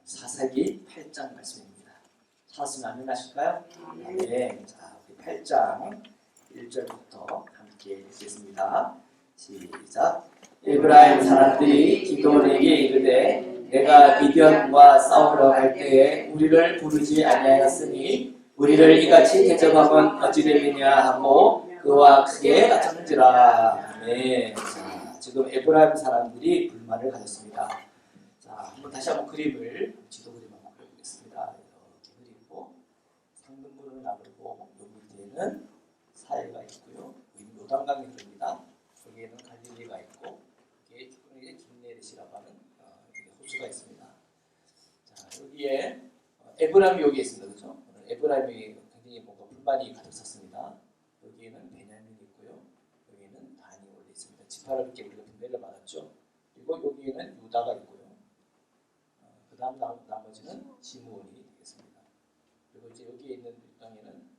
사사기 8장 말씀입니다. 찾았으면 아멘 하실까요? 네. 자, 우리 8장 1절부터 함께 읽겠습니다. 시작. 에브라임 사람들이 기드온에게 이르되 내가 미디안과 싸우러 갈 때에 우리를 부르지 아니하였으니 우리를 이같이 대접하면 어찌 되느냐 하고 그와 크게 다퉜는지라. 네. 자, 지금 에브라임 사람들이 불만을 가졌습니다. 자, 한번 다시 한번 그림을 지도 그림 한번 그려보겠습니다. 이렇게 그리고 상등분을 나누고 여기 뒤에는 사해가 있고요. 여기 요단강이 흐릅니다. 여기에는 갈릴리가 있고 여기에 긴네렛이라고 하는 호수가 있습니다. 자, 여기에 에브라임이 여기 있습니다. 그렇죠? 에브라임이 굉장히 뭔가 불만이 가득 찼습니다. 여기에는 베냐민이 있고요. 여기에는 단이 올려 있습니다. 지파를 이렇게 우리가 분배를 받았죠. 그리고 여기에는 유다가 있고요. 그 다음 나머지는 시므온이 되겠습니다. 그리고 이제 여기에 있는 땅에는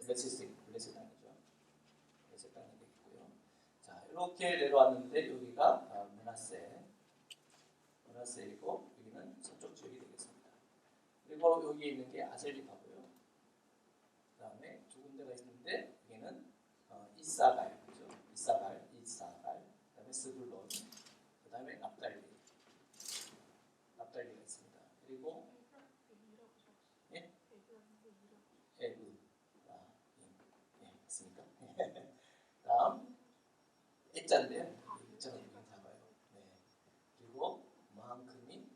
블레셋 땅이죠. 블레셋 땅이 되겠고요. 자, 이렇게 내려왔는데 여기가 므낫세이고 여기는 서쪽 지역이 되겠습니다. 그리고 여기 있는 게 아셀리파고요. 그 다음에 두 군데가 있는데 여기는 이사갈, 그죠? 이사갈, 그 다음에 스불론, 그 다음에 납달리가 있습니다. 그리고 예? 있습니까? 다음 액자인데요. 액자가 여기 잡아요. 네. 그리고 마한큼이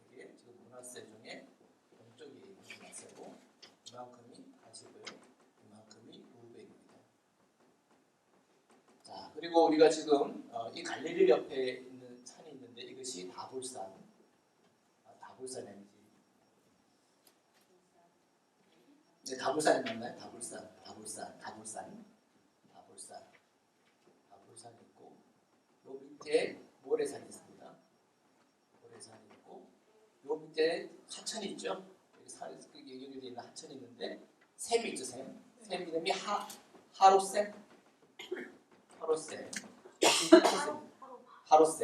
이게 지금 므낫세 중에 동쪽에 있는 므낫세고 이만큼이 가시고요. 이만큼이 루벤입니다. 자, 그리고 우리가 지금 이 갈릴리 옆에 있는 산이 있는데 이것이 다볼산. 다볼산이 아니지. 네, 다볼산이 맞나요? 다볼산 있고 요 밑에 모래산이 있습니다. 모래산이 있고 요 밑에 하천이 있죠. 여기 있는 하천이 있는데 샘이 있죠. 샘 이름이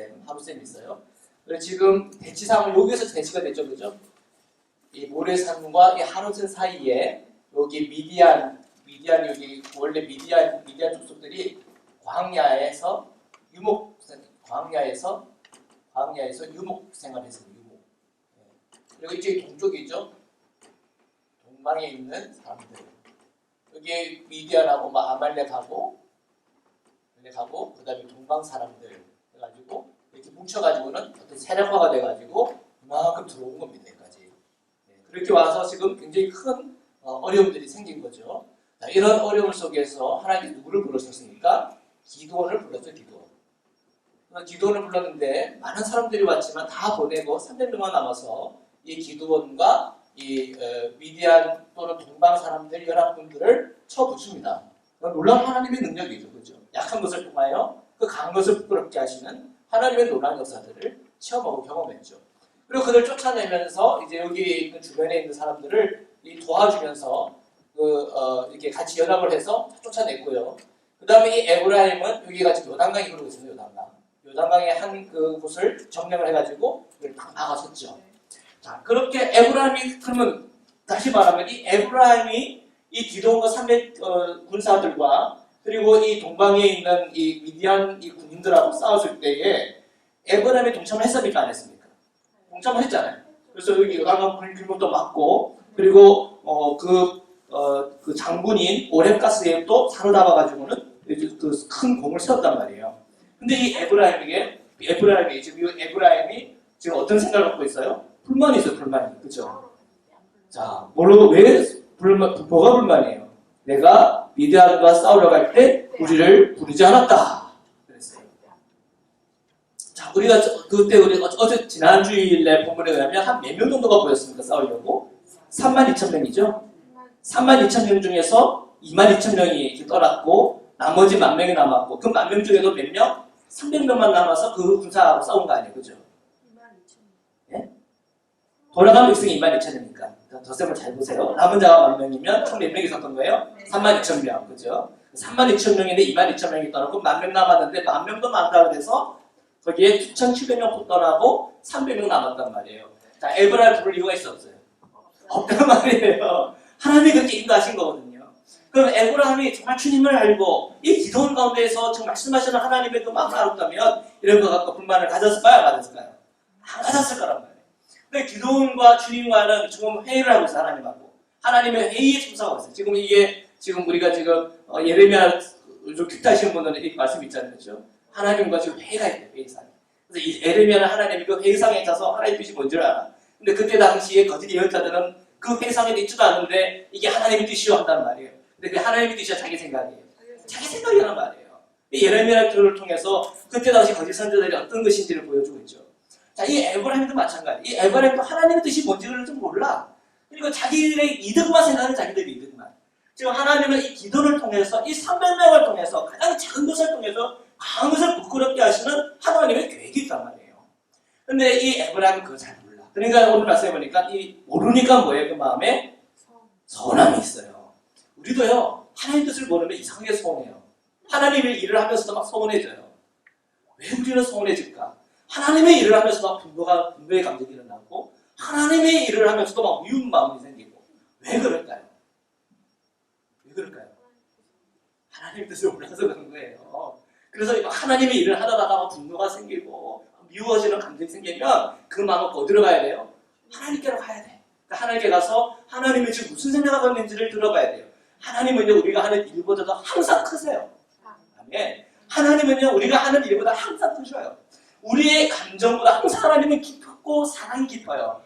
하로셈이 있어요. 그래서 지금 대치상을 여기서 대치가 됐죠, 그죠? 이 모래산과 이 하로셈 사이에 여기 미디안 여기 원래 미디안 족속들이 광야에서 유목 생활했습니다. 유목. 그리고 이쪽이 동쪽이죠. 동방에 있는 사람들. 여기 미디안하고 아말렉하고 그다음에 동방 사람들 해가지고 이렇게 뭉쳐가지고는 어떤 세력화가 돼가지고 이만큼 들어온 겁니다. 여기까지. 그렇게 와서 지금 굉장히 큰 어려움들이 생긴 거죠. 자, 이런 어려움 속에서 하나님이 누구를 불러셨습니까? 기드온을 불렀죠. 기드온을 불렀는데 많은 사람들이 왔지만 다 보내고 300명만 남아서 이 기드온과 이 미디안 또는 동방 사람들 연합군들을 쳐붙입니다. 놀라운 하나님의 능력이죠. 그렇죠? 약한 것을 통하여 그 강한 것을 부끄럽게 하시는 하나님의 놀라운 역사들을 체험하고 경험했죠. 그리고 그들 쫓아내면서 이제 여기 있는 주변에 있는 사람들을 도와주면서 이렇게 같이 연합을 해서 쫓아냈고요. 그 다음에 이 에브라임은 여기가 지금 요단강이 흐르고 있습니다. 요단강의 한 그 곳을 점령을 해가지고 이걸 딱 막아섰죠. 자, 그렇게 에브라임이 그러면 다시 말하면 이 에브라임이 이 기드온과 300 군사들과 그리고 이 동방에 있는 이 미디안 이 군인들하고 싸웠을 때에 에브라임이 동참을 했습니까? 안 했습니까? 동참을 했잖아요. 그래서 여기 요단강 굴곡도 맞고 그리고 그 장군인 오렙가스에 또 사로잡아가지고는 그 큰 공을 세웠단 말이에요. 근데 이 에브라임이 지금 어떤 생각을 갖고 있어요? 불만이 있어요. 불만이. 그렇죠? 자, 뭐가 불만이에요? 내가 미디안과 싸우러 갈 때 우리를 부르지 않았다. 그랬어요. 자, 우리가 어제 지난 주일날 본문에 의하면 한 몇 명 정도가 보였습니까? 싸우려고? 32,000명이죠. 32,000명 중에서 22,000명이 떠났고 나머지 10,000명이 남았고 그 10,000명 중에도 몇 명? 300명만 남아서 그 군사하고 싸운 거 아니에요. 그죠? 22,000명. 예? 돌아가는 백성이 22,000명이니까 덧셈을 잘 보세요. 남은 자가 10,000명이면 총 몇 명이 있었던 거예요? 32,000명. 그죠? 32,000명인데 22,000명이 떠났고 10,000명 남았는데 10,000명도 많다고 해서 거기에 9,700명 떠나고 300명 남았단 말이에요. 자, 에브라임을 부를 이유가 있어 없어요? 없단 말이에요. 하나님이 그렇게 인도하신 거거든요. 그럼 에브라임이 정말 주님을 알고 이 기도원 가운데에서 지금 말씀하시는 하나님의 그 마음을 알았다면 이런 거 갖고 불만을 가졌을까요? 안 가졌을까요? 안 가졌을 거란 말이에요. 근데 기도원과 주님과는 지금 회의를 하고 있어요. 하나님하고. 하나님의 회의에 참석하고 있어요. 지금 이게 지금 우리가 지금 예레미야 좀 큐트하시는 분들은 이 말씀 있잖아요. 그렇죠? 하나님과 지금 회의가 있대요. 회의상. 그래서 이 예레미야는 하나님이 그 회의상에 가서 하나님 뜻이 뭔지를 알아. 근데 그때 당시에 거짓 예언자들은 그 회의상에 있지도 않은데 이게 하나님의 뜻이요 한단 말이에요. 근데 그 하나님의 뜻이야 자기 생각이에요. 자기 생각이란 말이에요. 예레미야를 통해서 그때 당시 거짓 선지자들이 어떤 것인지를 보여주고 있죠. 자, 이 에브라임도 마찬가지예요. 이 에브라임도 하나님의 뜻이 뭔지를 좀 몰라. 그리고 자기의 이득만 생각하는 자기들의 이득만. 지금 하나님은 이 기도를 통해서 이 300명을 통해서 가장 작은 것을 통해서 강한 것을 부끄럽게 하시는 하나님의 계획이 있단 말이에요. 근데 이 에브라임은 그거 잘 몰라. 그러니까 오늘 말씀해 보니까 이 모르니까 뭐예요? 그 마음에 서운함이 있어요. 우리도요, 하나님 뜻을 모르면 이상하게 서운해요. 하나님의 일을 하면서도 막 서운해져요. 왜 우리는 서운해질까? 하나님의 일을 하면서도 막 분노의 감정이 일어나고 하나님의 일을 하면서도 막 미운 마음이 생기고 왜 그럴까요? 왜 그럴까요? 하나님 뜻을 몰라서 그런 거예요. 그래서 하나님의 일을 하다가 분노가 생기고 미워지는 감정이 생기면 그 마음은 어디로 가야 돼요? 하나님께로 가야 돼. 그러니까 하나님께 가서 하나님이 지금 무슨 생각하고 있는지를 들어봐야 돼요. 하나님은요, 우리가 하는 일보다도 항상 크세요. 아멘. 하나님은요, 우리가 하는 일보다 항상 크셔요. 우리의 감정보다 항상 하나님은 깊고 사랑이 깊어요.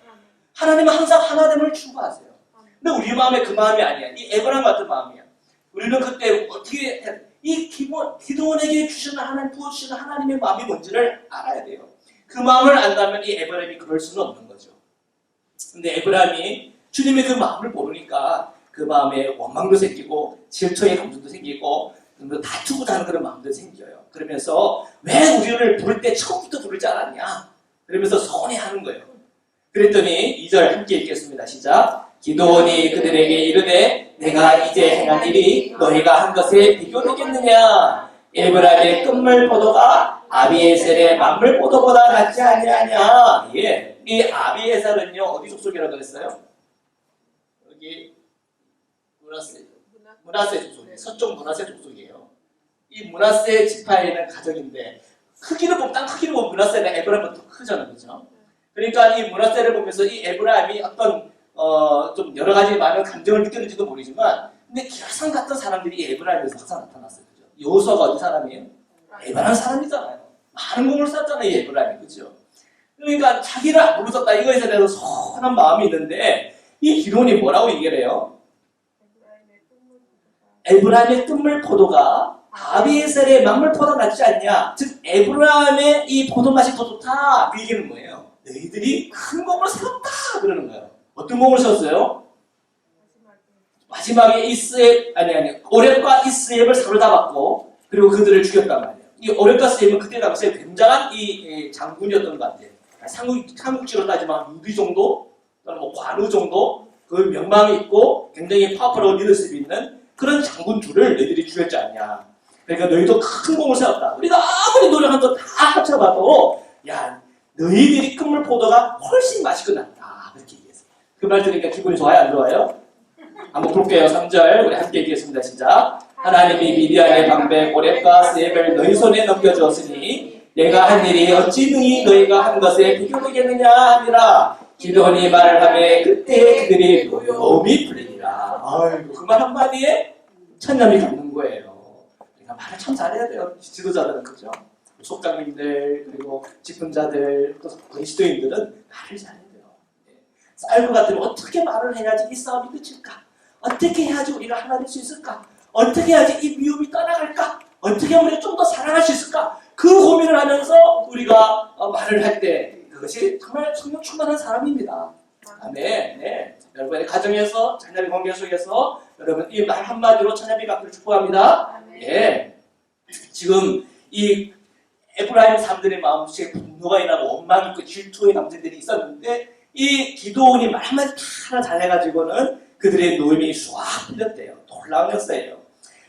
하나님은 항상 하나됨을 추구하세요. 근데 우리 마음에 그 마음이 아니야. 이 에브라임 같은 마음이야. 우리는 그때 어떻게 이 기도원에게 부어주시는 하나님의 마음이 뭔지를 알아야 돼요. 그 마음을 안다면 이 에브라임이 그럴 수는 없는 거죠. 근데 에브라임이 주님의 그 마음을 모르니까 그 마음에 원망도 생기고 질투의 감정도 생기고 다투고자 하는 그런 마음도 생겨요. 그러면서 왜 우리를 부를 때 처음부터 부르지 않았냐? 그러면서 서운해하는 거예요. 그랬더니 2절 함께 읽겠습니다. 시작. 기도원이 그들에게 이르되 내가 이제 행한 일이 너희가 한 것에 비교되겠느냐? 에브라임의 끝물 포도가 아비에셀의 만물 포도보다 낫지 아니하냐? 예. 이 아비에셀은요 어디 족속이라고 했어요? 여기 므낫세 족속이에요. 서쪽 므낫세 족속이에요. 이 므낫세 지파에 있는 가족인데 크기를 보면 땅 크기를 보면 므낫세가 에브라임보다 더 크잖아요, 그렇죠? 그러니까 이 므낫세를 보면서 이 에브라임이 어떤 좀 여러 가지 많은 감정을 느꼈는지도 모르지만, 근데 기라상 같은 사람들이 이 에브라임에서 항상 나타났어요, 그죠? 여호수아가 어디 사람이에요? 에브라임 사람이잖아요. 많은 공을 쌓았잖아요, 이 에브라임이, 그죠? 그러니까 자기를 안 부르셨다 이거에 대해서 서운한 마음이 있는데 이 기도원이 뭐라고 얘기를 해요? 에브라임의 끝물 포도가 아비에셀의 만물 포도가 낫지 않냐? 즉 에브라임의 이 포도 맛이 더 좋다. 그 얘기는 뭐예요? 너희들이 큰 공을 세웠다 그러는 거예요. 어떤 공을 세웠어요? 마지막에 오렙과 이스앱을 사로잡았고 그리고 그들을 죽였단 말이에요. 이 오렙과 이스앱은 그때 당시에 굉장한 이 장군이었던 것 같아요. 삼국지로 따지면 유비 정도, 또는 뭐 관우 정도 그 명망이 있고 굉장히 파워풀하고 리더십이 있는 그런 장군 둘을 너희들이 죽였지 않냐. 그러니까 너희도 큰 공을 세웠다. 우리가 아무리 노력한도 다 합쳐봐도 야 너희들이 끝물 포도가 훨씬 맛있고 낫다. 그렇게 얘기했어요. 그 말 들으니까 기분이 좋아요? 안 좋아요? 한번 볼게요. 3절 우리 함께 읽겠습니다. 시작. 하나님이 미디안의 방백 오렙과 스앱을 너희 손에 넘겨주었으니 내가 한 일이 어찌 능히 너희가 한 것에 비교되겠느냐 하니라. 기도원이 말을 하매 그때 그들이 노여움이 풀리니라. 아이고 그 말 한마디에 천념이 갖는 거예요. 그러니까 말을 참 잘해야 돼요. 지도자들은 그죠? 속장님들 그리고 직분자들 또 그리스도인들은 말을 잘해야 돼요. 쌀고 같으면 어떻게 말을 해야지 이 싸움이 끝일까? 어떻게 해야지 우리가 하나 될 수 있을까? 어떻게 해야지 이 미움이 떠나갈까? 어떻게 하면 우리가 좀 더 사랑할 수 있을까? 그 고민을 하면서 우리가 말을 할 때 그것이 정말 성령 충만한 사람입니다. 아멘. 네. 여러분의 가정에서 자녀의 관계 속에서 여러분 이 말 한마디로 천녀비 갖기를 축복합니다. 예. 지금 이 에브라임 사람들의 마음속에 분노가 일어나고 원망이 있고 질투의 감정들이 있었는데 이 기도원이 말 한마디 하나 잘해가지고는 그들의 노임이 쫙 풀렸대요. 놀라운 역사예요.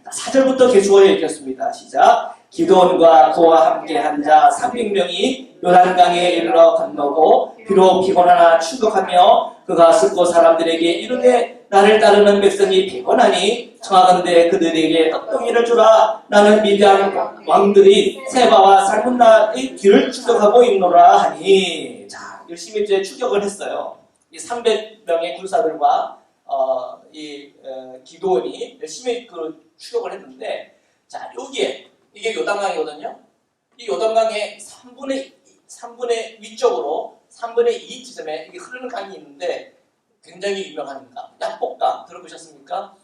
4절부터 계속해 읽겠습니다. 시작. 기드온과 그와 함께한 자 300명이 요단강에 이르러 건너고 비록 피곤하나 추격하며 그가 숫고 사람들에게 이르되 나를 따르는 백성이 피곤하니 청하건대 그들에게 떡덩이를 주라. 나는 미디안 왕들이 세바와 살문나의 뒤를 추격하고 있노라 하니. 자, 열심히 이제 추격을 했어요. 이 300명의 군사들과 기드온이 열심히 그 추격을 했는데, 자, 여기에 이게 요단강이거든요. 이 요단강의 3분의 위쪽으로 3분의 2 지점에 이게 흐르는 강이 있는데 굉장히 유명한 강, 약복강 들어보셨습니까?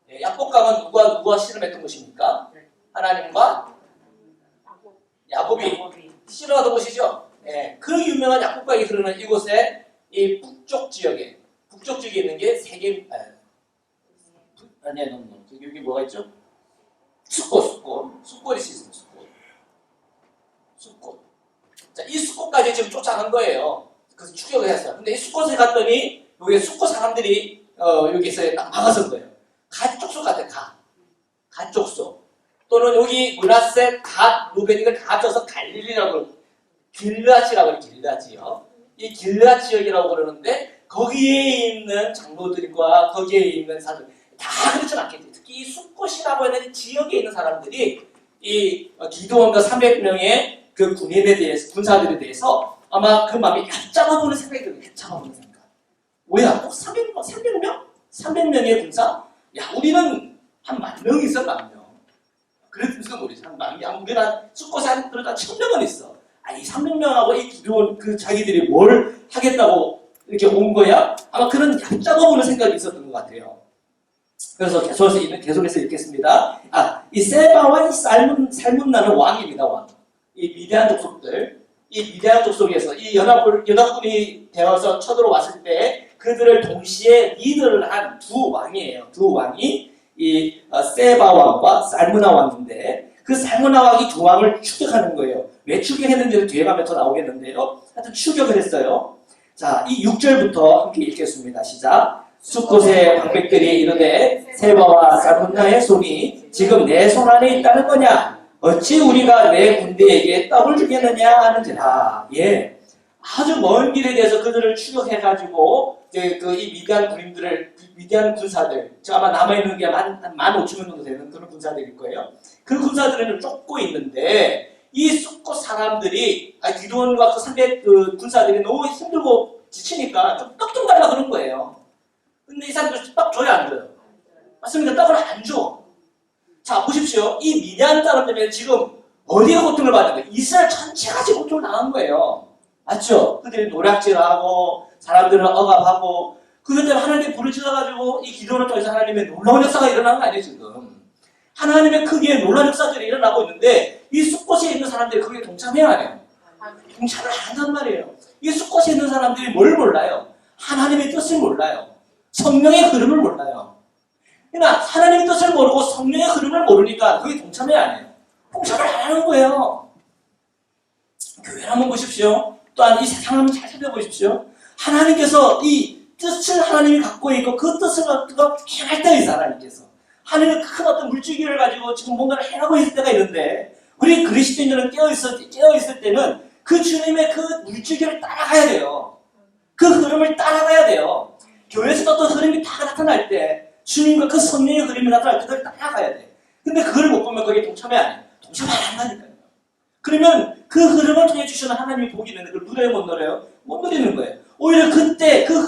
예, 약복강은 누가 씨름했던 것입니까? 하나님과 야곱이 씨름하던 곳이죠. 예, 그 유명한 약복강이 흐르는 이곳에 이 북쪽 지역에 있는 게 세 개, 여기 뭐가 있죠? 숫꽃이 있습니다. 숫꽃. 자, 이 숫꽃까지 지금 쫓아간 거예요. 그래서 추격을 했어요. 근데 이 숫꽃에 갔더니 여기 숫꽃 사람들이 여기서 딱 막아선 거예요. 가쪽수 같아, 가쪽수. 또는 여기 므낫세, 갓, 루벤 이걸 다 합쳐서 갈릴리라고 길르앗이라고 해요. 길르앗이요. 이 길르앗 지역이라고 그러는데 거기에 있는 장로들과 거기에 있는 사람들 다 그렇진 않겠지. 특히 이 숫꽃이라고 하는 지역에 있는 사람들이 이 기드온과 300명의 그 군인에 대해서, 군사들에 대해서 아마 그 마음이 얕잡아보는 생각이 들어요. 얕잡아보는 생각. 뭐야? 꼭 300명? 300명의 군사? 야, 우리는 한 10,000명 있어, 10,000명. 그랬을지도 모르지. 한 10,000명. 우리는 숫꽃에 한, 그러다 1,000명은 있어. 아, 이 300명하고 이 기드온 그 자기들이 뭘 하겠다고 이렇게 온 거야? 아마 그런 얕잡아보는 생각이 있었던 것 같아요. 그래서 계속해서 읽겠습니다. 이 세바와 이 살문나는 왕입니다, 왕. 이 미디안 족속들, 이 미디안 족속에서 이 연합군이 되어서 쳐들어왔을 때 그들을 동시에 리더를 한 두 왕이에요. 두 왕이 이 세바 왕과 살문나 왕인데 그 살문나 왕이 두 왕을 추격하는 거예요. 왜 추격했는지는 뒤에 가면 더 나오겠는데요. 하여튼 추격을 했어요. 자, 이 6절부터 함께 읽겠습니다. 시작. 숫곳의 방백들이 이르되 세바와 살문나의 손이 지금 내 손 안에 있다는 거냐? 어찌 우리가 내 군대에게 떡을 주겠느냐 하는지라. 예, 아주 먼 길에 대해서 그들을 추격해가지고 이 미디안 군사들, 아마 남아있는 게 한 15,000명 정도 되는 그런 군사들일 거예요. 그 군사들은 쫓고 있는데 이 숫곳 사람들이 기드온과 그 상대 그 군사들이 너무 힘들고 지치니까 좀 떡 좀 달라 그런 거예요. 근데 이 사람들 떡 줘요, 안 줘요? 맞습니까? 떡을 안 줘. 자, 보십시오. 이 미디안 사람들은 지금 어디에 고통을 받는 거예요? 이스라엘 전체가 지금 고통을 당한 거예요. 맞죠? 그들이 노략질하고 사람들을 억압하고 그것 때문에 하나님께 불을 질러가지고 이 기도를 통해서 하나님의 놀라운 역사가 일어나는 거 아니에요, 지금? 하나님의 크기의 놀라운 역사들이 일어나고 있는데 이 숫곳에 있는 사람들이 거기에 동참해야 해요. 동참을 안 한단 말이에요. 이 숫곳에 있는 사람들이 뭘 몰라요? 하나님의 뜻을 몰라요. 성령의 흐름을 몰라요. 그러니까 하나님의 뜻을 모르고 성령의 흐름을 모르니까 거기에 동참해야 안 해요. 동참을 안 하는 거예요. 교회를 한번 보십시오. 또한 이 세상을 한번 잘 살펴보십시오. 하나님께서 이 뜻을 하나님이 갖고 있고 그 뜻을 갖고 행할 때가 있어, 하나님께서. 하나님은 큰 어떤 물줄기를 가지고 지금 뭔가를 행하고 있을 때가 있는데 우리 그리스도인들은 깨어있을 때는 그 주님의 그 물줄기를 따라가야 돼요. 그 흐름을 따라가야 돼요. 교회에서 어떤 흐름이 다 나타날 때 주님과 그 성령의 흐름이 나타날 때 그걸 따라가야 돼. 근데 그걸 못 보면 거기에 동참해 안 해요. 동참 안 한다니까요. 그러면 그 흐름을 통해 주시는 하나님이 복이 있는데 그걸 누려요, 못 누려요? 못 누리는 거예요. 오히려 그때 그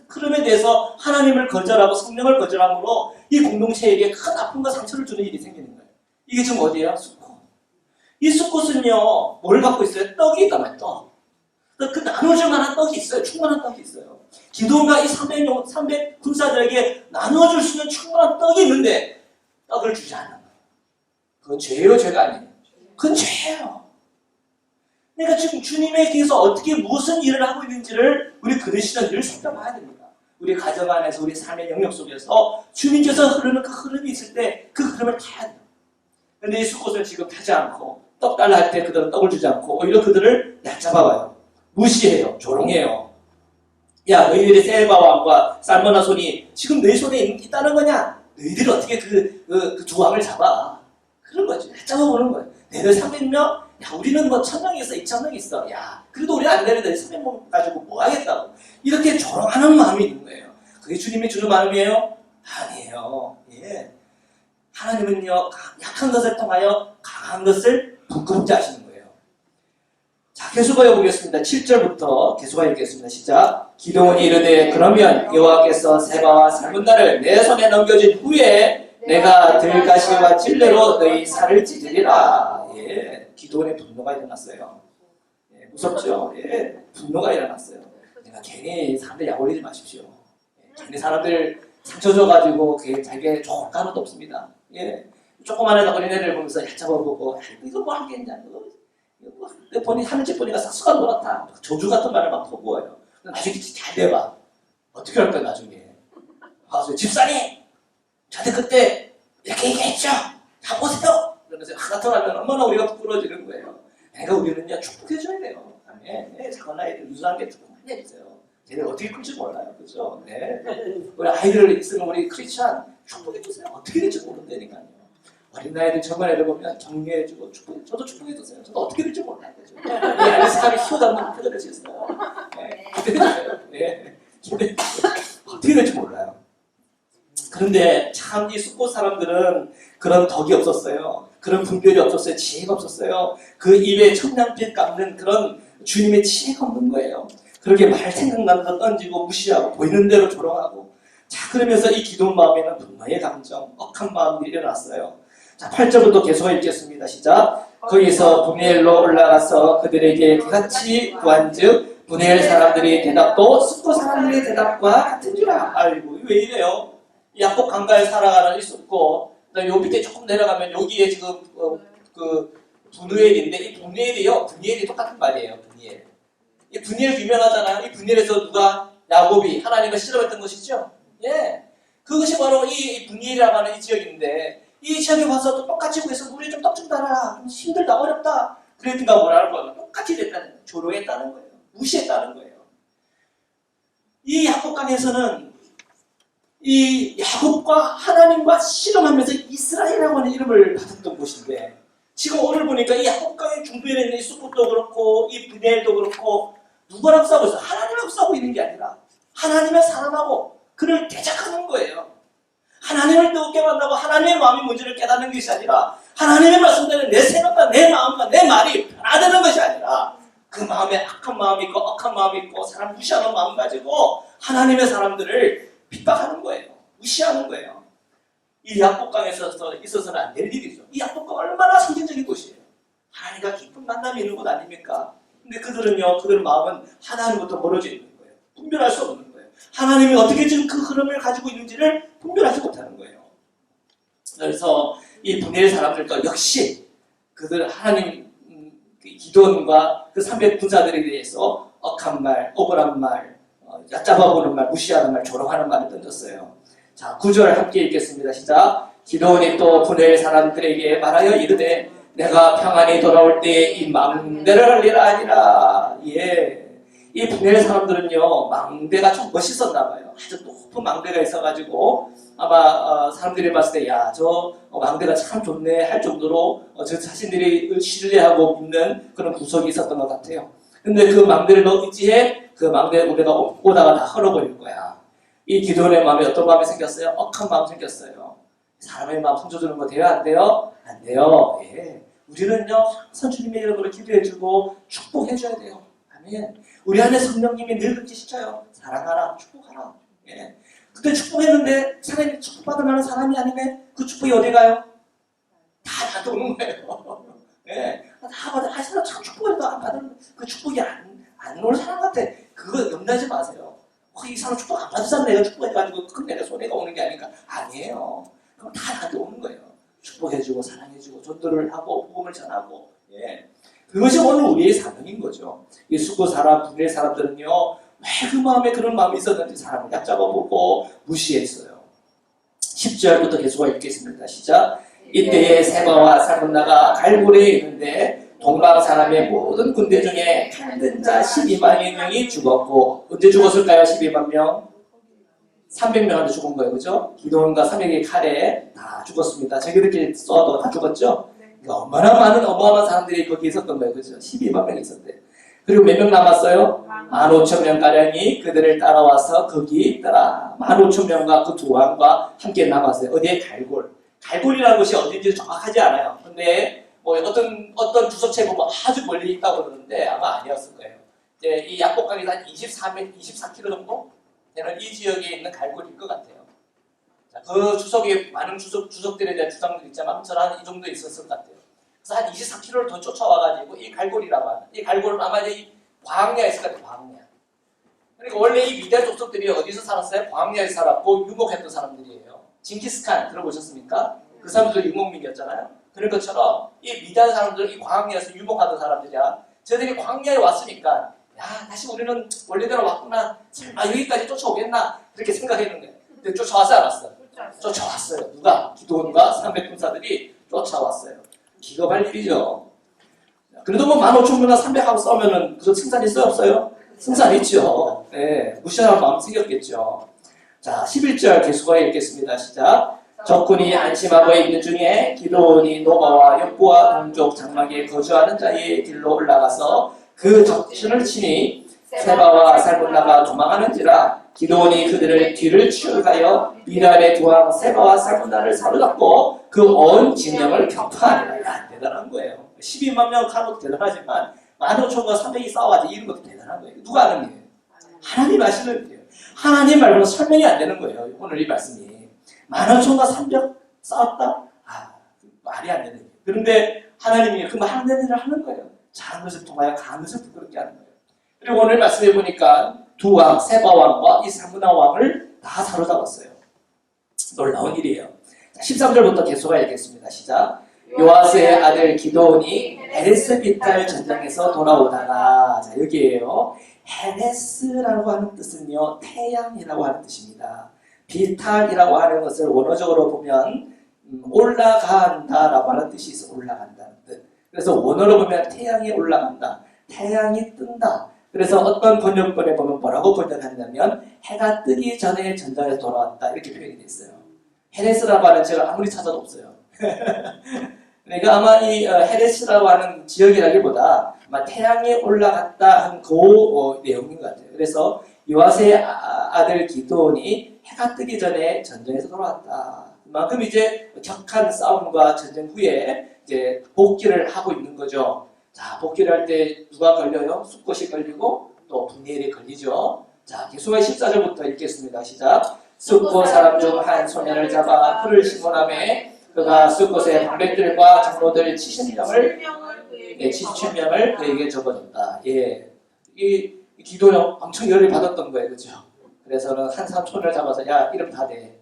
흐름에 대해서 하나님을 거절하고 성령을 거절함으로 이 공동체에게 큰 아픔과 상처를 주는 일이 생기는 거예요. 이게 지금 어디예요? 숫꽃. 이 숫꽃은요, 뭘 갖고 있어요? 떡이 있단 말이에요, 떡. 그 나눠줄 만한 떡이 있어요. 충분한 떡이 있어요. 기도가 이 300 군사들에게 나눠줄 수 있는 충분한 떡이 있는데 떡을 주지 않는 거예요. 그건 죄예요, 죄가 아니에요. 그건 죄예요. 그러니까 지금 주님에 대해서 어떻게 무슨 일을 하고 있는지를 우리 그리스도는 늘 살펴봐야 됩니다. 우리 가정 안에서 우리 삶의 영역 속에서 주님께서 흐르는 그 흐름이 있을 때 그 흐름을 타야 돼요. 그런데 이 숫꽃을 지금 타지 않고 떡 달라 할 때 그들은 떡을 주지 않고 오히려 그들을 얕잡아봐요. 무시해요. 조롱해요. 야, 너희들의 세바 왕과 살문나 손이 지금 너희 손에 있다는 거냐? 너희들이 어떻게 그 두 왕을 잡아? 그런 거죠. 얕잡아보는 거예요. 너희들 300명? 야, 우리는 뭐 1000명 있어, 2000명 있어. 야, 그래도 우리 안 되는데 300명 가지고 뭐 하겠다고. 이렇게 조롱하는 마음이 있는 거예요. 그게 주님이 주는 마음이에요? 아니에요. 예. 하나님은요, 약한 것을 통하여 강한 것을 부끄럽지 하시는 거예요. 자, 계속하여 보겠습니다. 7절부터 계속하여 읽겠습니다. 시작. 기도원이 이르되 그러면 여호와께서 세바와 살문나를 내 손에 넘겨준 후에 내가 들가시와 찔레로 너희 살을 찢으리라. 예, 기도원의 분노가 일어났어요. 예, 무섭죠? 예, 분노가 일어났어요. 내가 괜히 사람들 약 올리지 마십시오. 예, 괜히 사람들 상처 줘가지고 그게 자기가 좋을 까는 없습니다. 예, 조그마한 어린애들 보면서 얕잡아보고 이거 뭐 하겠냐, 이거 본인 하는 짓 보니까 싹수가 놀았다. 조주 같은 말을 막 퍼부어요. 나중에 잘 돼봐. 어떻게 할 거야 나중에? 와서 집사님, 저한테 그때 이렇게 얘기했죠. 다 보세요. 그러면서 같은 하면 얼마나 우리가 부끄러워지는 거예요. 그러니까 우리는요 축복해줘야 돼요. 네, 작은 아이들 유수한 게 축복 많이 해주세요. 쟤들 어떻게 클지 몰라요, 그죠? 네, 우리 아이들 있으면 우리 크리스찬 축복해주세요. 어떻게 될지 모른다니까요. 어린 아이들 젊은 애들 보면 격려해주고 축복, 저도 축복해주세요. 저도 어떻게 될지 몰라요, 그죠? 이 아이스카를 키워가면 어떻게 될 수 있어요? 네, 기대해주세요. 네, 어떻게 될지 몰라요. 그런데 참 이 숫곳 사람들은 그런 덕이 없었어요. 그런 분별이 없었어요. 지혜가 없었어요. 그 입에 청량빛 깎는 그런 주님의 지혜가 없는 거예요. 그렇게 말 생각나는 거 던지고 무시하고 보이는 대로 조롱하고. 자, 그러면서 이 기도원 마음에는 분노의 감정, 억한 마음이 일어났어요. 자, 8절부터 계속 읽겠습니다. 시작. 거기서 분이엘로 올라가서 그들에게 같이 구한즉 분이엘 사람들이 대답도 숫곳 사람들의 대답과 같은 줄 알고. 왜 이래요? 야곱 강가에 살아가는 있었고, 요 밑에 조금 내려가면 여기에 지금 그 분이엘인데 이 분이엘이 똑같은 말이에요. 분이엘. 이 분이엘 유명하잖아요. 이 분이엘에서 누가 야곱이 하나님을 싫어했던 것이죠. 예, 그것이 바로 이 분이엘이라고 하는 이 지역인데 이 지역에 와서 또 똑같이 구해서 우리 좀 떡 좀 달아라. 좀 힘들다 어렵다. 그랬든가 뭐라는 거예요. 똑같이 됐다는 거예요. 조롱했다는 거예요. 무시했다는 거예요. 이 야곱강에서는 이 야곱과 하나님과 씨름하면서 이스라엘이라고 하는 이름을 받았던 곳인데 지금 오늘 보니까 이 야곱강의 중부에 있는 이 숫곳도 그렇고 이 분야엘도 그렇고 누구랑 싸우고 있어요? 하나님하고 싸우고 있는 게 아니라 하나님의 사람하고 그를 대적하는 거예요. 하나님을 뜨겁게 만나고 하나님의 마음의 문제를 깨닫는 것이 아니라 하나님의 말씀대로 내 생각과 내 마음과 내 말이 변화되는 것이 아니라 그 마음에 악한 마음이 있고 억한 마음이 있고 사람 무시하는 마음 가지고 하나님의 사람들을 핍박하는 거예요. 무시하는 거예요. 이 야곱강에서 있어서는 안 될 일이죠. 이 야곱강 얼마나 상징적인 곳이에요. 하나님과 깊은 만남이 있는 곳 아닙니까? 근데 그들은요, 그들 마음은 하나님부터 멀어져 있는 거예요. 분별할 수 없는 거예요. 하나님이 어떻게 지금 그 흐름을 가지고 있는지를 분별하지 못하는 거예요. 그래서 이 분야의 사람들도 역시 그들 하나님 기도원과 그 300부자들에 대해서 억한 말, 억울한 말, 얕잡아보는 말, 무시하는 말, 조롱하는 말을 던졌어요. 자, 9절 함께 읽겠습니다. 시작. 기도원이 또 분야의 사람들에게 말하여 이르되 내가 평안히 돌아올 때 이 망대를 할리라 하니라. 예. 이 분야의 사람들은요, 망대가 좀 멋있었나 봐요. 아주 높은 망대가 있어가지고 아마 사람들이 봤을 때 야, 저 망대가 참 좋네 할 정도로 저 자신들이 신뢰하고 믿는 그런 구석이 있었던 것 같아요. 근데 그 망대를 의지해 그 망대 우리가 오다가 다 흘러버릴 거야. 이 기도원의 마음에 어떤 마음이 생겼어요? 억한 마음 생겼어요. 사람의 마음 상처주는 거 돼요? 안 돼요? 안 돼요. 예. 우리는요, 항상 주님의 이름으로 기도해주고 축복해줘야 돼요. 아멘. 우리 안에 성령님이 늘 그렇게 시켜요. 사랑하라, 축복하라. 예. 그때 축복했는데 사람이 축복받을 만한 사람이 아니네. 그 축복이 어디 가요? 다 나한테 오는 거예요. 예. 다 받아. 아, 사람 참 축복해도 안 받는 그 축복이 안 오는 사람 같아. 그거 염려하지 마세요. 이 사람 축복 안 받으면 내가 축복해가지고 큰 내가 손해가 오는 게 아닌가. 아니에요. 그럼 다 나한테 오는 거예요. 축복해주고 사랑해주고 전도를 하고 복음을 전하고. 예. 그것이 오늘 우리의 사명인 거죠. 이 수고 사람, 분의 사람들은요, 왜 그 마음에 그런 마음이 있었는지 사람을 얕잡아보고 무시했어요. 10절부터 계속 읽겠습니다. 시작. 이때에 세바와 살문나가 갈보리에 있는데 동방 사람의 모든 군대 중에 칼든 자 12만 명이 죽었고, 언제 죽었을까요? 12만 명? 300명한테 죽은 거예요. 그죠? 기도원과 300의 칼에 다 죽었습니다. 저기들끼리 쏴도 다 죽었죠? 그러니까 얼마나 많은 어마어마한 사람들이 거기 있었던 거예요. 그죠? 12만 명이 있었대요. 그리고 몇 명 남았어요? 15,000명가량이 그들을 따라와서 거기 있더라. 15,000명과 그 두 왕과 함께 남았어요. 어디에? 갈골. 갈골이라는 곳이 어딘지 정확하지 않아요. 근데 뭐 어떤 주석체 보면 아주 멀리 있다고 그러는데 아마 아니었을 거예요. 이제 이 약복강에서 한 24km 정도 되는 이 지역에 있는 갈골일 것 같아요. 자, 그 주석에 많은 주석들에 대한 주장들이 있지만 저는 이 정도 있었을 것 같아요. 그래서 한 24km를 더 쫓아와가지고 이 갈골이라고 하는 이 갈골은 아마 이 광야에 있을 것 같아요. 광야. 그러니까 원래 이 미디안 족속들이 어디서 살았어요? 광야에 살았고 유목했던 사람들이에요. 징기스칸 들어보셨습니까? 그 사람들도 유목민이었잖아요. 그런 것처럼 이 미디안 사람들, 이 광야에서 유목하던 사람들이야. 저들이 광야에 왔으니까 야 다시 우리는 원래대로 왔구나. 설마 여기까지 쫓아오겠나? 그렇게 생각했는 거예요. 근데 쫓아왔어요, 안 왔어요? 쫓아왔어요. 누가? 기드온과 300군사들이 쫓아왔어요. 기겁할 일이죠. 그래도 뭐 15,000명이나 300하고 싸우면은 그저 승산 있어요, 없어요? 승산 있죠. 네, 무시하는 마음 생겼겠죠. 자, 11절 계속하여 읽겠습니다. 시작. 적군이 안심하고 있는 중에 기드온이 노바와 역부와 동쪽 장막에 거주하는 자의 길로 올라가서 그 적신을 치니 세바와 살문나가 도망하는지라 기드온이 그들을 뒤를 추격하여 미랄의 두 왕 세바와 살문나를 사로잡고 그 온 진영을 격파하니라. 대단한 거예요. 12만 명 가도 대단하지만 15,000과 300이 싸워가지고 이런 것도 대단한 거예요. 누가 하는 일이에요? 하나님 하시는 일이에요. 하나님 말로는 설명이 안 되는 거예요. 오늘 이 말씀이 15,000과 300 싸웠다? 말이 안 되는 거예요. 그런데 하나님이 그 하나님 일을 하는 거예요. 작은 것을 통하여 강한 것을 부끄럽게 하는 거예요. 그리고 오늘 말씀해 보니까 두 왕, 세바 왕과 이 살문나 왕을 다 사로잡았어요. 놀라운 일이에요. 13절부터 계속해 읽겠습니다. 시작. 요아스의 아들 기드온이 헤레스 비탈 전쟁에서 돌아오다가 자 여기에요. 헤레스라고 하는 뜻은요 태양이라고 하는 뜻입니다. 비탈이라고 하는 것을 원어적으로 보면 올라간다라고 하는 뜻이 있어. 올라간다는 뜻. 그래서 원어로 보면 태양이 올라간다. 태양이 뜬다. 그래서 어떤 번역본에 보면 뭐라고 번역하냐면 해가 뜨기 전에 전장에서 돌아왔다 이렇게 표현이 되어 있어요. 헤레스라고 하는 제가 아무리 찾아도 없어요. 그러니까 아마 이 헤레스라고 하는 지역이라기보다 아마 태양이 올라갔다 한 그 내용인 것 같아요. 그래서 요아스의 아들 기드온이 해가 뜨기 전에 전쟁에서 돌아왔다. 그만큼 이제 격한 싸움과 전쟁 후에 이제 복귀를 하고 있는 거죠. 자, 복귀를 할 때 누가 걸려요? 숫꽃이 걸리고 또 분이엘이 걸리죠. 자, 계속해 14절부터 읽겠습니다. 시작. 숫꽃 사람 중 한 소년을 잡아 풀을 심어나매 그가 숫꽃의 방백들과 장로들 77명을 그에게 적어줬다. 예, 이 기도는 엄청 열을 받았던 거예요, 그죠? 그래서는 한 삼촌을 잡아서 야 이름 다 대.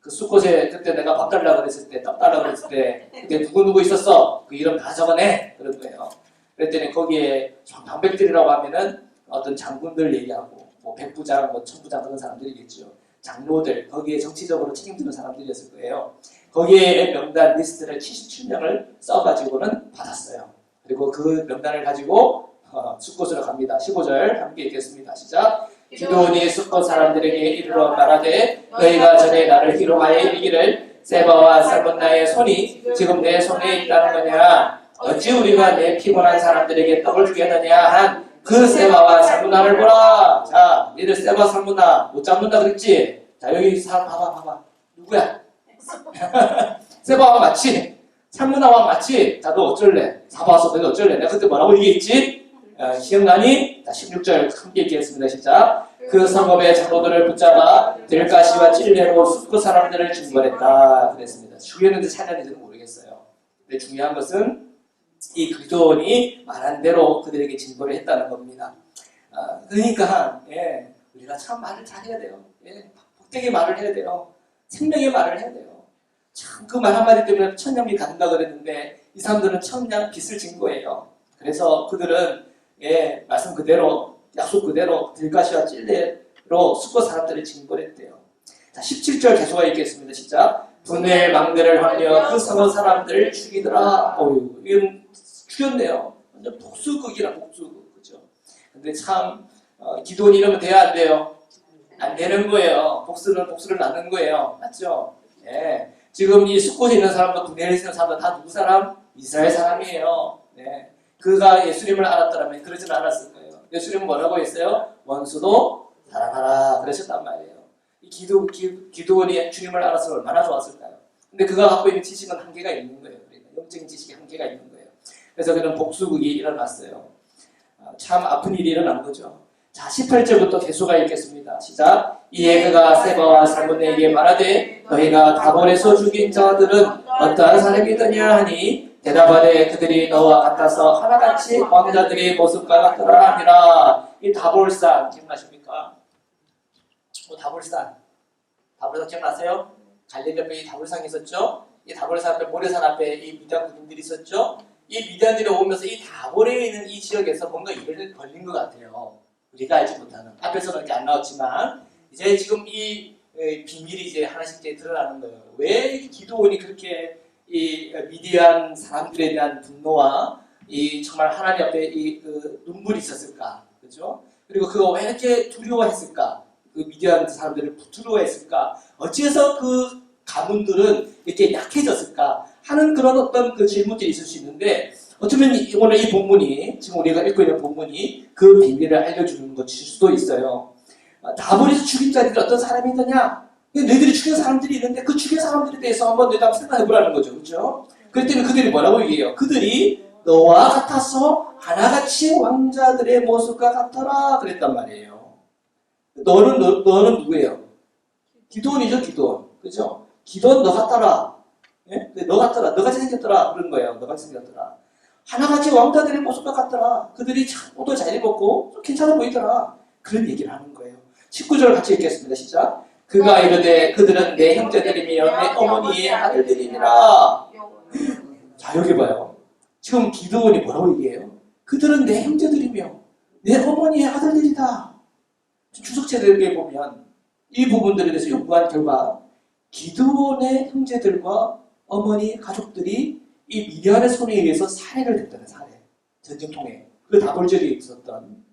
그 숫꽃에 그때 내가 밥 달라고 그랬을 때, 떡 달라고 그랬을 때 그때 누구 있었어? 그 이름 다 적어내. 그런 거예요. 그랬더니 거기에 방백들이라고 하면은 어떤 장군들 얘기하고 뭐 백부장, 뭐 천부장 그런 사람들이겠죠. 장로들, 거기에 정치적으로 책임지는 사람들이었을 거예요. 거기에 명단 리스트를 77명을 써가지고는 받았어요. 그리고 그 명단을 가지고 숫꽃으로 갑니다. 15절 함께 읽겠습니다. 시작. 기드온이 숫꽃 사람들에게 이르러 말하되 너희가 전에 나를 희롱하여 이기를 세바와 살문나의 손이 지금 내 손에 있다는 거냐? 어찌 우리가 내 피곤한 사람들에게 떡을 주겠느냐 한 그 세바와 살문나를 보라. 자, 니들 세바 살문나 못 잡는다 그랬지? 자, 여기 사람 봐봐. 누구야? 세바 왕 맞지? 살문나 왕 맞지? 자, 너 어쩔래? 사바와서 너 어쩔래? 내가 그때 뭐라고 얘기했지? 기억나니? 자, 16절 함께 읽겠습니다. 시작. 그 성읍의 장로들을 붙잡아 들가시와 찔레로 숫꽃 사람들을 징벌했다. 그랬습니다. 죽였는지 살렸는지는 모르겠어요. 근데 중요한 것은 이 기드온이 말한 대로 그들에게 징벌을 했다는 겁니다. 그러니까 우리가 참 말을 잘해야 돼요. 복되게 말을 해야 돼요. 생명의 말을 해야 돼요. 참 그 말 한마디 때문에 천냥이 간다 그랬는데 이 사람들은 천냥 빚을 진 거예요. 그래서 그들은 말씀 그대로 약속 그대로 들가시와 찔레로 숫꽃 사람들을 징벌했대요. 자, 17절 계속해 읽겠습니다. 진짜 분을 망대를 하며 그 성읍 사람들을 죽이더라. 이건 죽였네요. 완전 복수극이라 복수극, 그죠? 근데 참 기드온이 이러면 돼야 안 돼요? 안 되는 거예요. 복수를 낳는 거예요. 맞죠? 예. 지금 이 숫꽃에 있는 사람과 분해에 있는 사람은 다 누구 사람? 이스라엘 사람이에요. 네. 그가 예수님을 알았더라면 그러지는 않았을 거예요. 예수님은 뭐라고 했어요? 원수도 사랑하라 그러셨단 말이에요. 이 기드온이 주님을 알아서 얼마나 좋았을까요? 근데 그가 갖고 있는 지식은 한계가 있는 거예요. 그러니까 영적인 지식이 한계가 있는 거예요. 그래서 그는 복수국이 일어났어요. 참 아픈 일이 일어난 거죠. 자, 18절부터 계속가 읽겠습니다. 시작. 이에 그가 세바와 살문에게 말하되 너희가 다볼에서 죽인 자들은 어떠한 사람이더냐 하니 대답하되 그들이 너와 같아서 하나같이 왕자들의 모습과 같더라 하니라. 이 다볼산 기억나십니까? 다볼산 기억나세요? 갈릴리 옆에 이 다볼산이 있었죠? 이 다볼산 앞에 모래산 앞에 이 미디안 군인들이 있었죠? 이 미디안들이 오면서 이 다볼에 있는 이 지역에서 뭔가 일을 벌린 것 같아요. 우리가 알지 못하는. 앞에서는 이렇게 안 나왔지만 이제 지금 이 비밀이 이제 하나씩 이제 드러나는 거예요. 왜 기드온이 그렇게 이 미디안 사람들에 대한 분노와 이 정말 하나님 앞에 이 눈물이 있었을까, 그죠? 그리고 그거 왜 이렇게 두려워했을까? 그 미디안 사람들을 두려워했을까? 어찌해서 그 가문들은 이렇게 약해졌을까? 하는 그런 어떤 그 질문들이 있을 수 있는데 어쩌면 오늘 이 본문이 지금 우리가 읽고 있는 본문이 그 비밀을 알려주는 것일 수도 있어요. 다볼에서 죽인 자들이 어떤 사람이더냐? 너희들이 죽인 사람들이 있는데 그 죽인 사람들에 대해서 한번 너희들 생각해보라는 거죠. 그렇죠? 그랬더니 그들이 뭐라고 얘기해요? 그들이 너와 같아서 하나같이 왕자들의 모습과 같더라 그랬단 말이에요. 너는 누구예요? 기드온이죠, 기드온. 그죠? 기드온 너 같더라. 예? 너 같더라. 너같이 생겼더라. 그런 거예요. 너같이 생겼더라. 하나같이 왕자들의 모습과 같더라. 그들이 참 옷도 잘 입었고 좀 괜찮아 보이더라. 그런 얘기를 하는 거예요. 19절 같이 읽겠습니다. 시작. 그가 이르되 그들은 내 형제들이며 내 어머니의 아들들이니라. 자, 여기 봐요. 지금 기드온이 뭐라고 얘기해요? 그들은 내 형제들이며 내 어머니의 아들들이다. 주석체들에게 보면 이 부분들에 대해서 연구한 결과 기드온의 형제들과 어머니 가족들이 이 미디안의 손에 의해서 살해를 됐다는 살해. 전쟁통에. 그 다볼절이 있었던.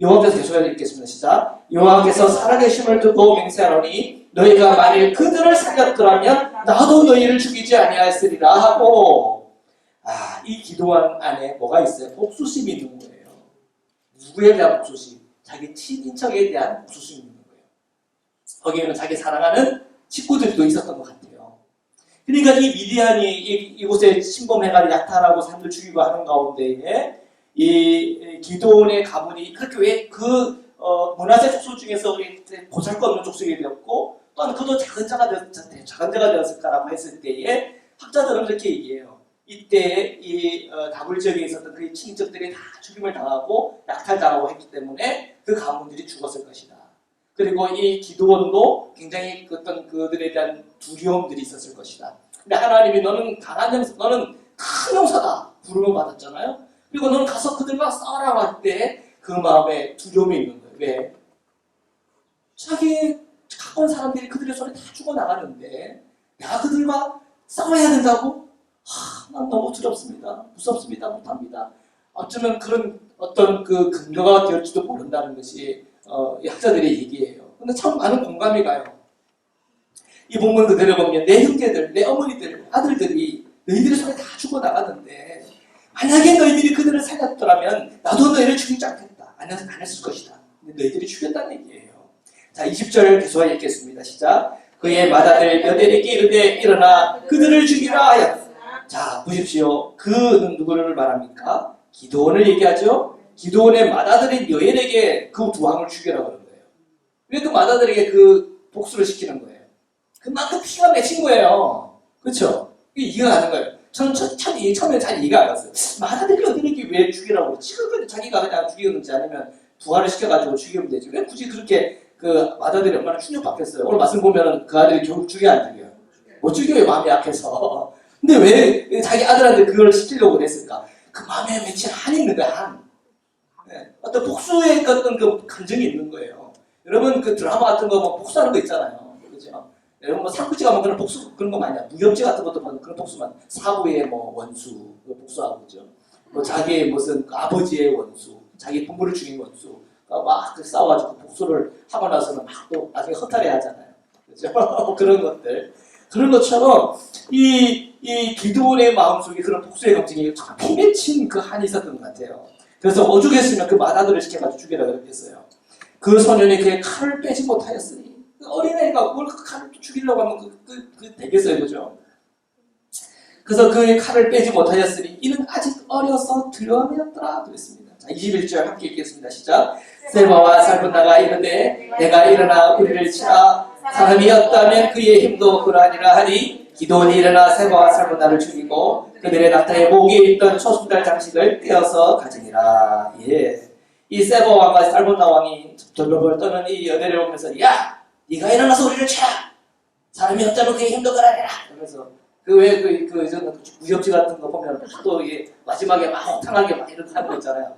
여호와께서 계속 읽겠습니다. 시작. 여호와께서 살아계심을 두고 맹세하노니 너희가 만일 그들을 살렸더라면 나도 너희를 죽이지 아니하였으리라 하고. 이 기도원 안에 뭐가 있어요? 복수심이 있는 거예요. 누구에 대한 복수심? 자기 친인척에 대한 복수심이 있는 거예요. 거기에는 자기 사랑하는 식구들도 있었던 것 같아요. 그러니까 이 미디안이 이곳에 침범해가지고 약탈하고 사람들 죽이고 하는 가운데에 이 기드온의 가문이 그렇게 왜 문화재 족속 중에서 보잘것없는 족속이 되었고 또한 그도 작은 자가 되었을까라고 했을 때에 학자들은 그렇게 얘기해요. 이때 이 다볼 지역에 있었던 그 친인척들이 다 죽임을 당하고 약탈당하고 했기 때문에 그 가문들이 죽었을 것이다. 그리고 이 기드온도 굉장히 어떤 그들에 대한 두려움들이 있었을 것이다. 근데 하나님이 너는 강한 형사, 너는 큰 형사다 부름을 받았잖아요. 그리고 너는 가서 그들과 싸우라고 할 때 그 마음에 두려움이 있는 거예요. 왜? 자기 가까운 사람들이 그들의 손에 다 죽어나가는데 내가 그들과 싸워야 된다고? 난 너무 두렵습니다. 무섭습니다. 못합니다. 어쩌면 그런 어떤 그 근거가 되었지도 모른다는 것이 이 학자들의 얘기예요. 근데 참 많은 공감이 가요. 이 본문 그대로 보면 내 형제들, 내 어머니들, 아들들이 너희들의 손에 다 죽어나가는데 만약에 너희들이 그들을 살렸더라면 나도 너희를 죽이지 않겠다. 안 했을 것이다. 근데 너희들이 죽였다는 얘기예요. 자, 20절 계속 읽겠습니다. 시작. 그의 맏아들 여델에게 이르되 일어나 그들을 죽이라 하였다. 자, 보십시오. 그는 누구를 말합니까? 기드온을 얘기하죠. 기드온의 맏아들인 여엘에게 그 두 왕을 죽여라 그런 거예요. 왜 그 맏아들에게 그 복수를 시키는 거예요? 그만큼 피가 맺힌 거예요. 그렇죠? 이게 이해가 가는 거예요. 저는 처음에 잘 이해가 안 갔어요. 맏아들이 여엘에게 왜 죽이라고 그러지? 지금 자기가 그냥 죽이는지 아니면 부활을 시켜가지고 죽이면 되지. 왜 굳이 그렇게 그 맏아들이 얼마나 충격받겠어요. 오늘 말씀 보면은 그 아들이 결국 죽여 안 죽여요? 못 죽여요. 마음이 약해서. 근데 왜 자기 아들한테 그걸 시키려고 했을까? 그 마음에 맺힌 한이 있는 거야, 한. 네. 어떤 복수의 어떤 그 감정이 있는 거예요. 여러분 그 드라마 같은 거 뭐 복수하는 거 있잖아요. 그죠? 여러분 뭐 삼국지 가면 그런 복수 그런 거 많이 해요. 무협지 같은 것도 보면 그런 복수만. 사부의 뭐 원수 복수하고 그죠? 뭐 자기의 무슨 아버지의 원수, 자기 부모를 죽인 원수. 막 싸워가지고 복수를 하고 나서는 막 또 나중에 허탈해 하잖아요. 그죠? 그런 것들. 그런 것처럼 이 기드온의 마음속에 그런 복수의 감정이 참 피맺힌 그 한이 있었던 것 같아요. 그래서 오죽했으면 그 맏아들을 시켜가지고 죽이라고 했어요. 그 소년이 그의 칼을 빼지 못하였으니 그 어린애가 뭘 그 칼을 죽이려고 하면 되겠어요, 그죠? 그래서 그의 칼을 빼지 못하였으니 이는 아직 어려서 두려움이었더라 그랬습니다. 자, 21절 함께 읽겠습니다. 시작. 세바와 살분나가 이르되 내가 일어나 우리를 치라 사람이었다면 그의 힘도 그러하니라 하니 기드온이 일어나 세바와 살분나를 죽이고 그들의 낙타의 목에 있던 초승달 장식을 떼어서 가지니라. 예. 이 세바 왕과 살분나 왕이 돌돌돌 떠는 이 여대를 보면서 야! 네가 일어나서 우리를 치라! 사람이었다면 그의 힘도 그러하니라. 그러면서 무협지 같은 거 보면 또 이게 마지막에 막 호탕하게 막 이렇게 하는 거 있잖아요.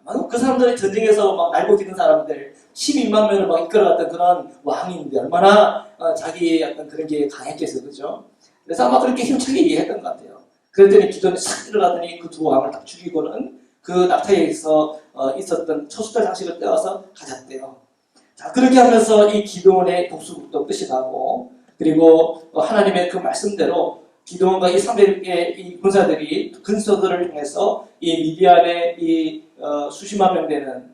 아마 그 사람들이 전쟁에서 막 날고 기는 사람들 12만 명을 막 이끌어갔던 그런 왕인데 얼마나 자기의 어떤 그런 게 강했겠어요, 그죠? 그래서 아마 그렇게 힘차게 얘기했던 것 같아요. 그랬더니 기도원이 싹 들어가더니 그 두 왕을 딱 죽이고는 그 낙타에 있었던 초승달 장식을 떼어서 가졌대요. 자, 그렇게 하면서 이 기도원의 복수국도 끝이 나고 그리고 하나님의 그 말씀대로 기드온과 이 300의 이 군사들이 근서들을 통해서 이 미디안의 이 수십만 명 되는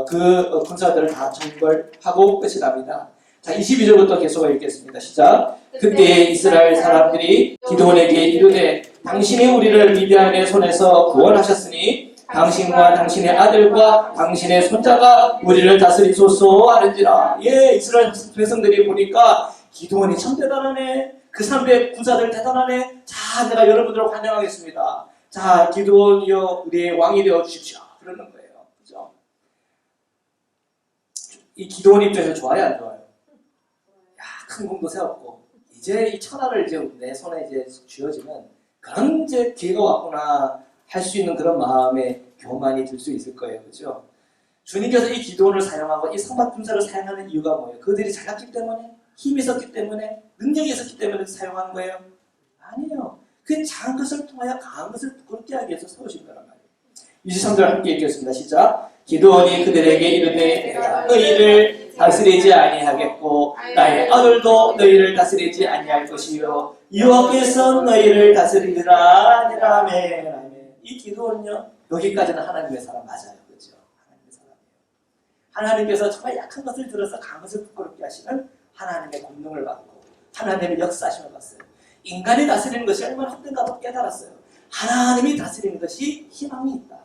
그 군사들을 다 정벌하고 끝이 납니다. 자, 22절부터 계속 읽겠습니다. 시작. 그때 이스라엘 사람들이 기드온에게 이르되 당신이 우리를 미디안의 손에서 구원하셨으니 당신과 당신의 아들과 당신의 손자가 우리를 다스리소서 하는지라. 예, 이스라엘 백성들이 보니까 기드온이 참 대단하네. 그 300 군사들 대단하네. 자, 내가 여러분들을 환영하겠습니다. 자, 기드온이여 우리의 왕이 되어 주십시오. 그러는 거예요. 그죠? 이 기드온 입장에서 좋아요, 안 좋아요? 야, 큰 공도 세웠고 이제 이 천하를 이제 내 손에 이제 쥐어지면 그런 이제 기회가 왔구나 할 수 있는 그런 마음의 교만이 들 수 있을 거예요. 그죠? 주님께서 이 기드온을 사용하고 이 성막 군사를 사용하는 이유가 뭐예요? 그들이 잘났기 때문에? 힘이 있었기 때문에? 능력이 있었기 때문에 사용하는 거예요? 아니에요. 그 작은 것을 통하여 강한 것을 부끄럽게 하기 위해서 세우신 거란 말이에요. 23절 함께 읽겠습니다. 시작. 기드온이 그들에게 이르되 내가 너희를 다스리지 아니하겠고 나의 아들도 너희를 다스리지 아니할 것이요 여호와께서 너희를 다스리리라 하니라. 아멘. 이 기드온은요 여기까지는 하나님의 사람 맞아요. 그렇죠? 하나님의 사람이에요. 하나님께서 정말 약한 것을 들어서 강한 것을 부끄럽게 하시는 하나님의 권능을 받고 하나님의 역사심을 봤어요. 인간이 다스리는 것이 얼마나 헛된가도 깨달았어요. 하나님이 다스리는 것이 희망이 있다.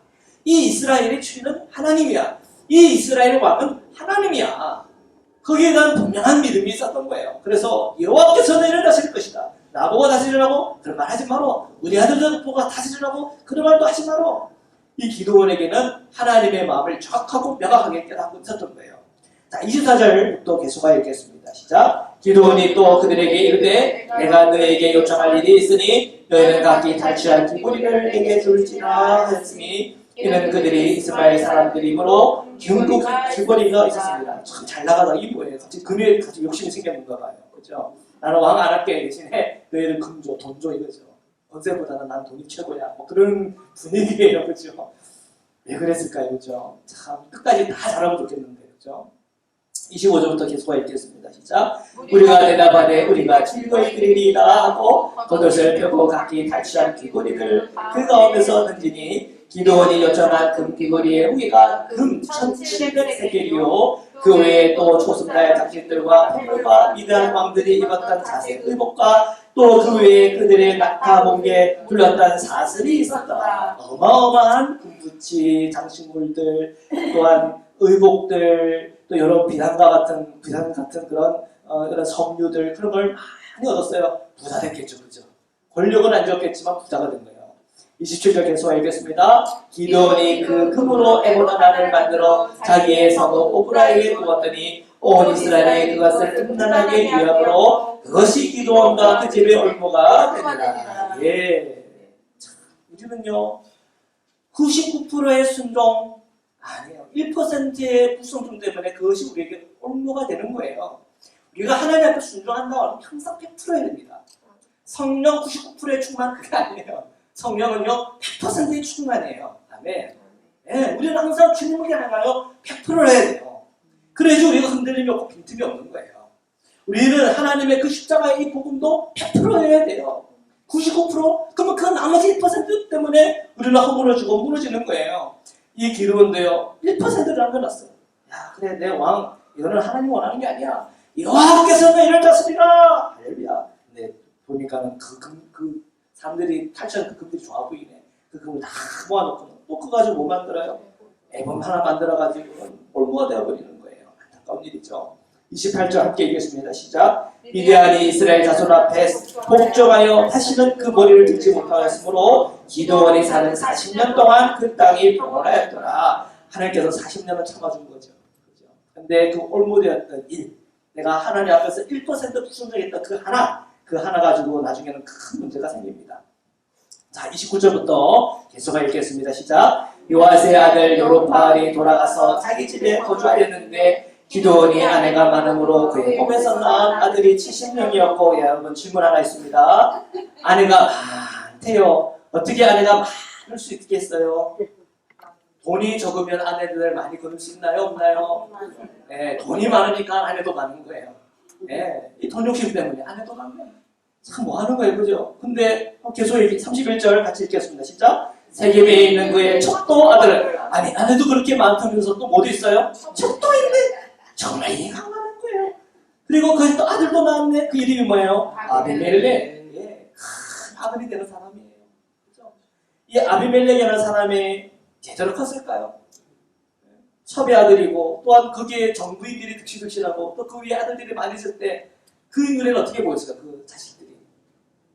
이 이스라엘의 주인은 하나님이야. 이 이스라엘의 왕은 하나님이야. 거기에 대한 분명한 믿음이 있었던 거예요. 그래서 여호와께서 너희를 다스릴 것이다. 나보고 다스리라고? 그런 말 하지 마라. 우리 아들들 보고 다스리라고? 그런 말도 하지 마라. 이 기드온에게는 하나님의 마음을 정확하고 명확하게 깨닫고 있었던 거예요. 자, 24절부터 계속 읽겠습니다. 시작. 기드온이 또 그들에게 이르되 내가 너에게 요청할 일이 있으니 너희는 각기 탈취할 귀고리를 내게 줄지라 하였으니 이는 그들이 이스라엘 사람들이므로 중국 귀고리가 있었습니다. 참 잘 나가다 이 뭐예요? 갑자기 금에 갑자기 욕심이 생겼는가 봐요. 그렇죠? 나는 왕 안 할게 대신에 너희는 금 줘, 돈 줘 이거죠. 권세보다는 난 돈이 최고야. 뭐 그런 분위기예요. 그렇죠? 왜 그랬을까요? 그렇죠? 참 끝까지 다 잘하면 좋겠는데. 그렇죠? 25절부터 계속 읽겠습니다. 시작. 우리가 대답하되 우리가 즐거이 드리리라 하고 겉옷을 펴고 각기 탈취한 귀고리를 그 가운데서 던지니 기드온이 요청한 금 귀고리의 무게가 금 1700세겔이요 그 외에 또 초승달 장식들과 폐물과 미디안 왕들이 입었던 자색 의복과 또 그 외에 그들의 낙타 목에 둘렀던 사슬이 있었다. 어마어마한 금붙이 장식물들 또한 의복들 또 여러 비단 같은 그런 이런 섬유들 그런 걸 많이 얻었어요. 부자 됐겠죠, 그죠? 권력은 안 줬겠지만 부자가 된 거예요. 27절 계속 읽겠습니다. 기드온이 그 금으로 에보나단을 만들어 자기의 성읍 오브라에게 두었더니 온 이스라엘이 그것을 든든하게 위함으로 그것이 기드온과 그 집의 올무가 되니라. 예. 우리는요 99%의 순종 아니에요. 1%의 불순종 때문에 그것이 우리에게 올무가 되는 거예요. 우리가 하나님 앞에 순종한다고 하면 항상 100%여야 됩니다. 성령 99%의 충만 그게 아니에요. 성령은요 100%의 충만이에요. 아멘. 네, 우리는 항상 주님을 향하여 100%를 해야 돼요. 그래야지 우리가 흔들림이 없고 빈틈이 없는 거예요. 우리는 하나님의 그 십자가의 이 복음도 100%여야 돼요. 99%? 그러면 그 나머지 1% 때문에 우리는 허물어지고 무너지는 거예요. 이 기도원도요 1%를 남겨놨어요. 야 그래 내 왕 이거는 하나님 원하는 게 아니야. 여호와께서는 이를 다스리라. 할렐루야. 근데 보니까는 그 사람들이 탈취한 그 금들이 좋아 보이네. 그 금을 다 모아놓고 또 그거 가지고 뭐 만들어요? 앨범 하나 만들어가지고 올무가 되어버리는 거예요. 안타까운 일이죠. 28절 함께 읽겠습니다. 시작. 미디안이 이스라엘 자손 앞에 복종하여 다시는 그 머리를 들지 못하였으므로 기드온이 사는 40년 동안 그 땅이 평온하였더라. 하나님께서 40년을 참아준 거죠. 그죠? 근데 그 올무되었던 일, 내가 하나님 앞에서 1% 순종했던 그 하나 가지고 나중에는 큰 문제가 생깁니다. 자, 29절부터 계속 읽겠습니다. 시작. 요아스의 아들 요로바알이 돌아가서 자기 집에 거주하였는데 기드온이 아내가 많음으로 그의 몸에서 낳은 아들이 70명이었고, 여러분 질문 하나 있습니다. 아내가 많대요. 어떻게 아내가 많을 수 있겠어요? 돈이 적으면 아내들 많이 거둘 수 있나요? 없나요? 네, 돈이 많으니까 아내도 많은 거예요. 네, 이 돈 욕심 때문에 아내도 많은 거예요. 참 뭐 하는 거예요, 그죠? 근데 계속 31절 같이 읽겠습니다. 시작. 세겜에 있는 그의 척도 아들. 아니, 아내도 그렇게 많다면서 또 뭐도 있어요? 척도인데 정말 이해가 안 가는 거예요. 그리고 그 또 아들도 낳았네. 그 이름이 뭐예요? 아비멜렉. 예, 큰 아들이 되는 사람이에요. 그죠? 이 아비멜렉이라는 사람이 제대로 컸을까요? 첩의 아들이고 또한 거기에 정부인들이 득실득실하고 또 그 위에 아들들이 많이 있을 때 그 눈에는 어떻게 보였을까? 그 자식들이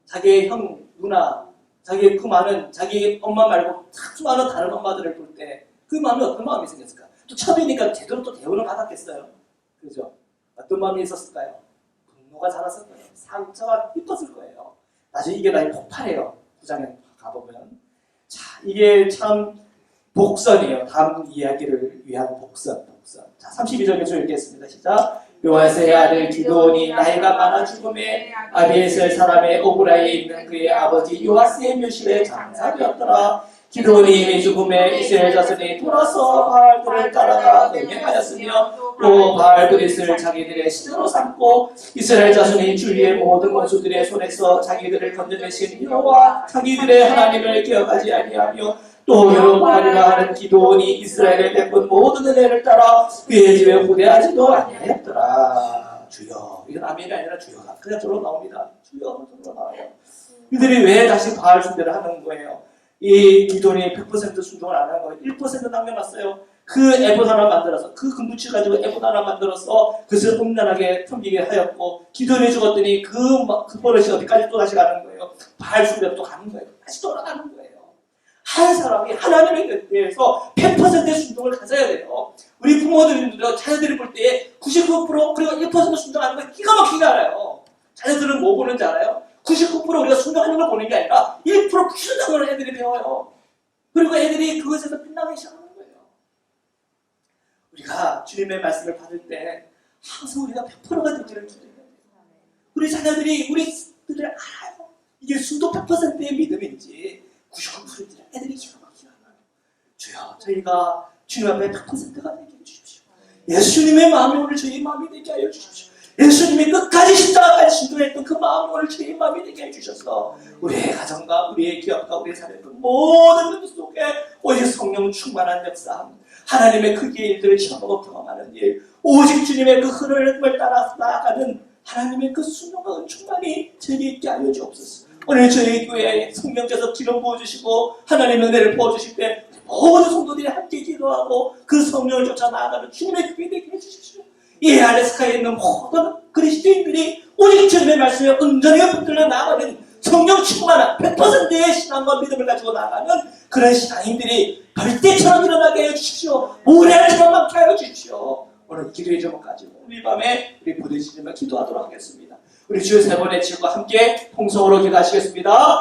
자기의 형, 누나, 자기 그 많은 자기 엄마 말고 수많은 다른 엄마들을 볼 때 그 마음이 어떤 마음이 생겼을까? 또 첩이니까 제대로 또 대우를 받았겠어요. 그죠? 어떤 마음이 있었을까요? 분노가 자랐을 거예요. 상처가 깊었을 거예요. 나중에 이게 다 폭발해요. 9장에 가보면. 자, 이게 참 복선이에요. 다음 이야기를 위한 복선. 자, 32절 계속 읽겠습니다. 시작. 요아스의 아들 기드온이 나이가 많아 죽음에 아비에셀 사람의 오브라에 있는 그의 아버지 요아스의 묘실에 장사되었더라. 기드온이 이미 죽음에 이스라엘 자손이 돌아서 바알들을 따라가 맹행하였으며 또 바알 그릿을 자기들의 신으로 삼고 이스라엘 자손이 주위의 모든 원수들의 손에서 자기들을 건져내신 여호와 자기들의 하나님을 기억하지 아니하며 또 여로보암이라 하는 기드온이 이스라엘의 베푼 모든 은혜를 따라 그의 집에 후대하지도 아니하였더라. 주여. 이건 아멘이 아니라 주여가 그냥 저로 나옵니다. 주여 저로 나와요. 이들이 왜 다시 바알 숭배를 하는 거예요? 이 기드온이 100% 순종을 안 하는 거예요. 1% 남겨놨어요. 그 에봇 하나 만들어서 그 금붙이 가지고 에봇 하나 만들어서 그것을 음란하게 섬기게 하였고 기드온이 죽었더니 그 버릇이 어디까지 또 다시 가는 거예요. 바알 숭배로 또 가는 거예요. 다시 돌아가는 거예요. 한 사람이 하나님에 대해서 100%의 순종을 가져야 돼요. 우리 부모들도 자녀들이 볼 때 99% 그리고 1% 순종하는 거 기가 막히게 알아요. 자녀들은 뭐 보는지 알아요? 99% 우리가 순종하는 걸 보는 게 아니라 1% 불순종을 애들이 배워요. 그리고 애들이 그것에서 빛나기 시작하는 거예요. 우리가 주님의 말씀을 받을 때 항상 우리가 100%가 되기를 기도해요. 우리 자녀들이 우리들을 알아요. 이게 순도 100%의 믿음인지 99%인지 애들이 기가 막히게 알아요. 주여 저희가 주님 앞에 100%가 되게 해주십시오. 예수님의 마음이 오늘 저희 마음이 되게 하여 주십시오. 예수님이 끝까지 십자가까지 순종했던 그 마음이 오늘 저희 마음이 되게 해주셔서 우리의 가정과 우리의 기업과 우리의 삶의 그 모든 것 속에 오직 성령 충만한 역사, 하나님의 크기의 일들을 체험하고 경험하는 일, 오직 주님의 그 흐름을 따라 나아가는 하나님의 그 순종과 충만이 저에게 있게 하여 주옵소서. 오늘 저희 교회에 성령께서 기름 부어주시고 하나님의 은혜를 부어주실 때 모든 성도들이 함께 기도하고 그 성령을 쫓아 나아가는 주님의 교회 되게 해주십시오. 이 알래스카에 있는 모든 그리스도인들이 오직 주님의 말씀에 온전히 붙들려 나아가는 성령 충만한 100%의 신앙과 믿음을 가지고 나아가는 그런 신앙인들이 벌떼처럼 일어나게 해주십시오. 모래알처럼 많게 하여 주십시오. 오늘 기도의 제목 가지고 우리 밤에 우리 부대시님을 기도하도록 하겠습니다. 우리 주 세 번의 질과 함께 통성으로 기도하시겠습니다.